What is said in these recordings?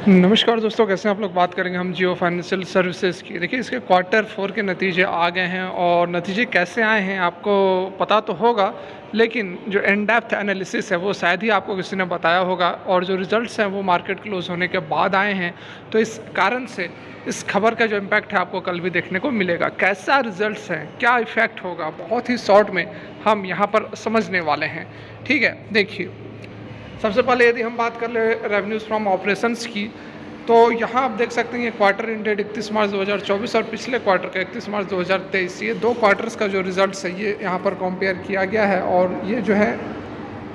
नमस्कार दोस्तों, कैसे हैं आप लोग। बात करेंगे हम जियो फाइनेंशियल सर्विसेज की। देखिए, इसके क्वार्टर 4 के नतीजे आ गए हैं और नतीजे कैसे आए हैं आपको पता तो होगा, लेकिन जो इन डेप्थ एनालिसिस है वो शायद ही आपको किसी ने बताया होगा। और जो रिजल्ट्स हैं वो मार्केट क्लोज होने के बाद आए हैं, तो इस कारण से इस खबर का जो इम्पैक्ट है आपको कल भी देखने को मिलेगा। कैसा रिजल्ट्स हैं, क्या इफ़ेक्ट होगा, बहुत ही शॉर्ट में हम यहाँ पर समझने वाले हैं। ठीक है, देखिए, सबसे पहले यदि हम बात कर ले रेवेन्यूज़ फ्रॉम ऑपरेशंस की, तो यहाँ आप देख सकते हैं ये क्वार्टर एंडेड 31 मार्च 2024 और पिछले क्वार्टर का 31 मार्च 2023, ये दो क्वार्टर्स का जो रिजल्ट्स है ये यहाँ पर कंपेयर किया गया है और ये जो है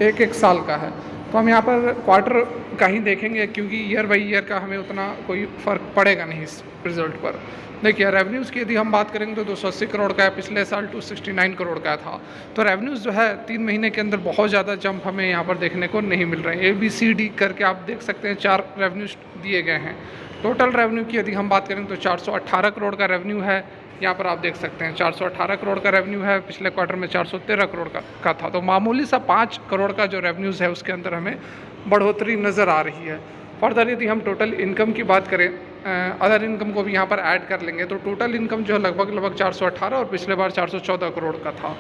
एक एक साल का है। तो हम यहाँ पर क्वार्टर का ही देखेंगे क्योंकि ईयर बाई ईयर का हमें उतना कोई फ़र्क पड़ेगा नहीं इस रिज़ल्ट पर। देखिए, रेवेन्यूज़ की यदि हम बात करेंगे तो 280 करोड़ का है, पिछले साल 269 करोड़ का था। तो रेवेन्यूज़ जो है 3 महीने के अंदर बहुत ज़्यादा जंप हमें यहाँ पर देखने को नहीं मिल रहे हैं। ABCD करके आप देख सकते हैं 4 रेवेन्यूज दिए गए हैं। टोटल रेवेन्यू की यदि हम बात करें तो 418 करोड़ का रेवेन्यू है। यहाँ पर आप देख सकते हैं 418 करोड़ का रेवेन्यू है, पिछले क्वार्टर में 413 करोड़ का था। तो मामूली सा 5 करोड़ का जो रेवेन्यूज़ है उसके अंदर हमें बढ़ोतरी नज़र आ रही है। फर्दर यदि हम टोटल इनकम की बात करें, अदर इनकम को भी यहाँ पर ऐड कर लेंगे तो टोटल इनकम जो है लगभग 418 और पिछले बार 414 करोड़ का था।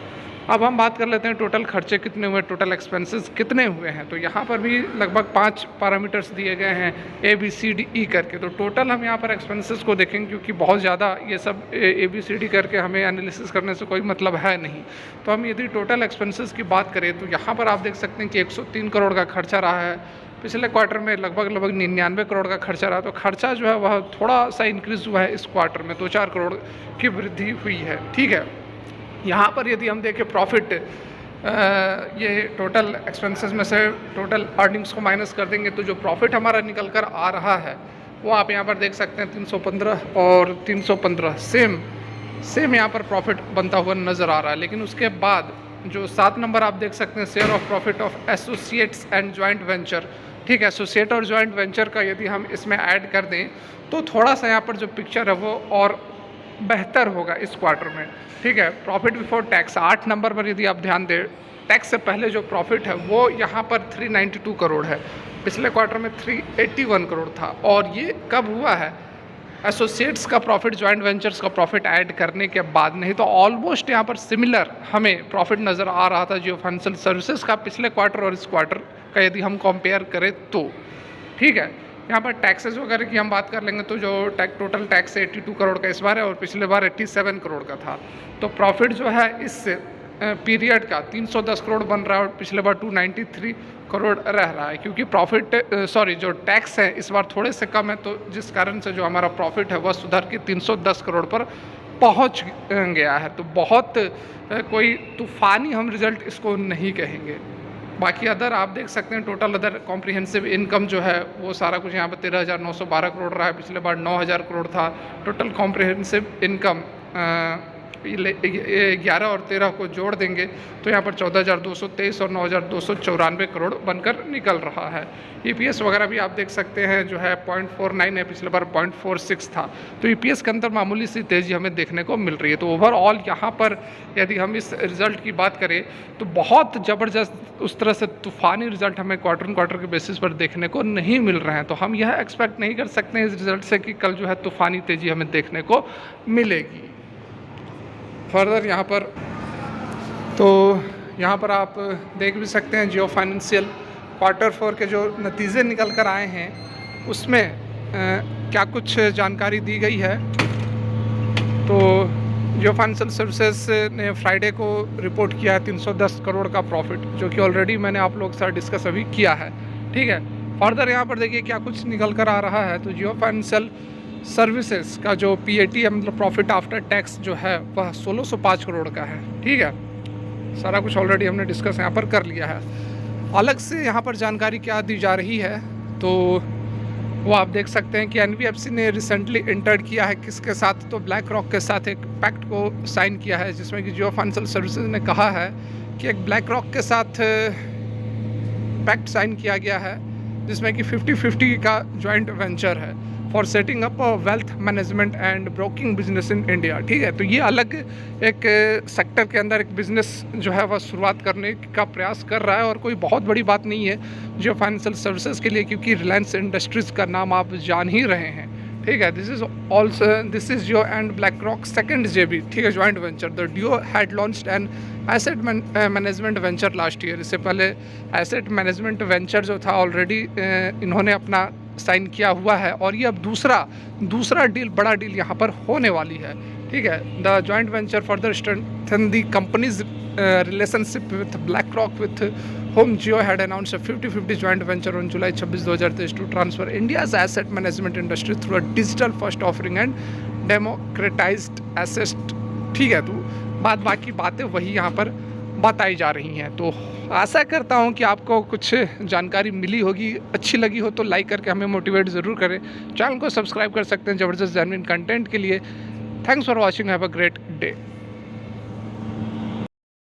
अब हम बात कर लेते हैं टोटल खर्चे कितने हुए, टोटल एक्सपेंसेस कितने हुए हैं। तो यहाँ पर भी लगभग 5 पैरामीटर्स दिए गए हैं ABCD करके। तो टोटल हम यहाँ पर एक्सपेंसेस को देखेंगे क्योंकि बहुत ज़्यादा ये सब ABCD करके हमें एनालिसिस करने से कोई मतलब है नहीं। तो हम यदि टोटल एक्सपेंसेस की बात करें तो यहाँ पर आप देख सकते हैं कि 103 करोड़ का खर्चा रहा है। पिछले क्वार्टर में लगभग 99 करोड़ का खर्चा रहा। तो खर्चा जो है वह थोड़ा सा इंक्रीज़ हुआ है इस क्वार्टर में, 2-4 करोड़ की वृद्धि हुई है। ठीक है, यहाँ पर यदि हम देखें प्रॉफिट, ये टोटल एक्सपेंसेस में से टोटल अर्निंग्स को माइनस कर देंगे तो जो प्रॉफिट हमारा निकल कर आ रहा है वो आप यहाँ पर देख सकते हैं 315 और 315 सेम यहाँ पर प्रॉफिट बनता हुआ नज़र आ रहा है। लेकिन उसके बाद जो 7 नंबर आप देख सकते हैं share of profit of associates and joint venture. ठीक है, एसोसिएट और जॉइंट वेंचर का यदि हम इसमें ऐड कर दें तो थोड़ा सा यहाँ पर जो पिक्चर है वो और बेहतर होगा इस क्वार्टर में। ठीक है, प्रॉफिट बिफोर टैक्स 8 नंबर पर यदि आप ध्यान दें, टैक्स से पहले जो प्रॉफिट है वो यहाँ पर 392 करोड़ है, पिछले क्वार्टर में 381 करोड़ था। और ये कब हुआ है, एसोसिएट्स का प्रॉफिट, जॉइंट वेंचर्स का प्रॉफिट ऐड करने के बाद। नहीं तो ऑलमोस्ट यहाँ पर सिमिलर हमें प्रॉफिट नज़र आ रहा था जियो फाइनेंशियल सर्विसेज का पिछले क्वार्टर और इस क्वार्टर का यदि हम कंपेयर करें तो। ठीक है, यहाँ पर टैक्सेस वगैरह की हम बात कर लेंगे तो जो टोटल टैक्स 82 करोड़ का इस बार है और पिछले बार 87 करोड़ का था। तो प्रॉफिट जो है इस पीरियड का 310 करोड़ बन रहा है और पिछले बार 293 करोड़ रह रहा है, क्योंकि जो टैक्स है इस बार थोड़े से कम है। तो जिस कारण से जो हमारा प्रॉफिट है वह सुधर के 310 करोड़ पर पहुंच गया है। तो बहुत कोई तूफानी हम रिजल्ट इसको नहीं कहेंगे। बाकी अदर आप देख सकते हैं टोटल अदर कॉम्प्रिहेंसिव इनकम जो है वो सारा कुछ यहाँ पर 13,912 करोड़ रहा है, पिछले बार 9,000 करोड़ था। टोटल कॉम्प्रिहेंसिव इनकम 11 और 13 को जोड़ देंगे तो यहाँ पर 14,223 और 9,294 करोड़ बनकर निकल रहा है। EPS वगैरह भी आप देख सकते हैं जो है 0.49 है, पिछले बार 0.46 था। तो EPS के अंदर मामूली सी तेज़ी हमें देखने को मिल रही है। तो ओवरऑल यहाँ पर यदि हम इस रिज़ल्ट की बात करें तो बहुत ज़बरदस्त उस तरह से तूफ़ानी रिज़ल्ट हमें क्वार्टर के बेसिस पर देखने को नहीं मिल रहे हैं। तो हम यह एक्सपेक्ट नहीं कर सकते हैं इस रिज़ल्ट से कि कल जो है तूफ़ानी तेज़ी हमें देखने को मिलेगी। फर्दर यहाँ पर आप देख भी सकते हैं जियो फाइनेंशियल क्वार्टर 4 के जो नतीजे निकल कर आए हैं उसमें क्या कुछ जानकारी दी गई है। तो जियो फाइनेंशियल सर्विसेज ने फ्राइडे को रिपोर्ट किया है 310 करोड़ का प्रॉफिट, जो कि ऑलरेडी मैंने आप लोग के साथ डिस्कस अभी किया है। ठीक है, फर्दर यहाँ पर देखिए क्या कुछ निकल कर आ रहा है। तो जियो फाइनेंशियल सर्विसेज का जो PAT है, मतलब प्रॉफिट आफ्टर टैक्स जो है वह 1605 करोड़ का है। ठीक है, सारा कुछ ऑलरेडी हमने डिस्कस यहाँ पर कर लिया है। अलग से यहाँ पर जानकारी क्या दी जा रही है तो वो आप देख सकते हैं कि NBFC ने रिसेंटली इंटर्ड किया है किसके साथ, तो ब्लैक रॉक के साथ एक पैक्ट को साइन किया है, जिसमें कि जियो फाइनेंशियल सर्विसेज ने कहा है कि एक ब्लैक रॉक के साथ पैक्ट साइन किया गया है जिसमें कि 50-50 का जॉइंट वेंचर है for setting up wealth management and broking business in India. ठीक है, तो ये अलग एक सेक्टर के अंदर एक बिज़नेस जो है वह शुरुआत करने का प्रयास कर रहा है, और कोई बहुत बड़ी बात नहीं है जियो फाइनेंशियल सर्विसेज के लिए, क्योंकि रिलायंस इंडस्ट्रीज़ का नाम आप जान ही रहे हैं। ठीक है, this is Jio and BlackRock second JV, ठीक है, joint venture. The duo had launched an asset management venture last year. इससे पहले एसेट मैनेजमेंट वेंचर जो था ऑलरेडी इन्होंने अपना साइन किया हुआ है, और ये अब दूसरा डील, बड़ा डील यहाँ पर होने वाली है। ठीक है, the joint venture further strengthen the companies relationship with black rock, with whom Jio had announced a 50-50 joint venture on July 26, 2023 to transfer India's asset management industry through a digital first offering and democratized assets। ठीक है, तो बाकी बातें वही यहाँ पर बताई जा रही हैं। तो आशा करता हूँ कि आपको कुछ जानकारी मिली होगी, अच्छी लगी हो तो लाइक करके हमें मोटिवेट ज़रूर करें। चैनल को सब्सक्राइब कर सकते हैं ज़बरदस्त जेन्युइन कंटेंट के लिए। Thanks for watching, have a great day.